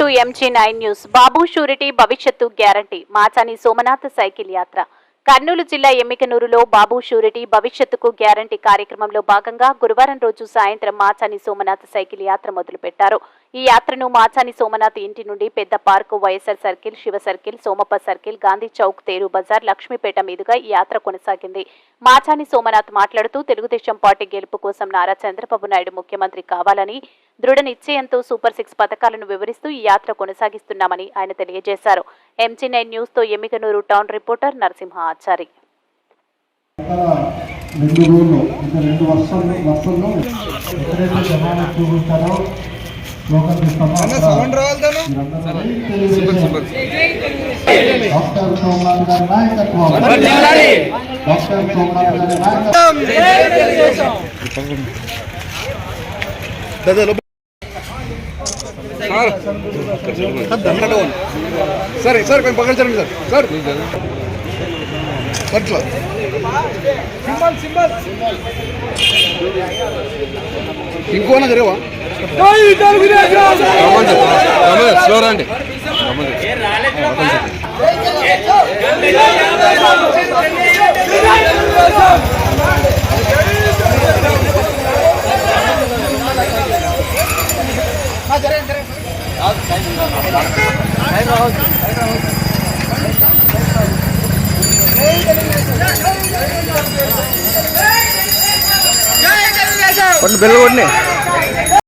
Welcome to MG9 news. Babu surety భవిష్యత్తు guarantee Machani Somnath cycle యాత్ర. కర్నూలు జిల్లా ఎమ్మికనూరులో బాబు షూరిటీ భవిష్యత్తుకు గ్యారంటీ కార్యక్రమంలో భాగంగా గురువారం రోజు సాయంత్రం మాచాని సోమనాథ్ సైకిల్ యాత్ర మొదలుపెట్టారు. ఈ యాత్రను మాచాని సోమనాథ్ ఇంటి నుండి పెద్ద park, YSR circle, Shiva circle, Somappa circle, Gandhi Chowk, తేరు బజార్, లక్ష్మీపేట మీదుగా ఈ యాత్ర కొనసాగింది. మాచాని సోమనాథ్ మాట్లాడుతూ తెలుగుదేశం పార్టీ గెలుపు కోసం నారా చంద్రబాబు నాయుడు ముఖ్యమంత్రి కావాలని దృఢ నిశ్చయంతో సూపర్ 6 పథకాలను వివరిస్తూ ఈ యాత్ర కొనసాగిస్తున్నామని ఆయన తెలియజేశారు. MG9 న్యూస్ తో Yemmiganur town reporter Narasimha Achari. Sir sir कोई पकड़ चलेंगे सर सर सिंबल सिंबल इंको ना करेवा स्लो రండి బెల్ కొట్టినే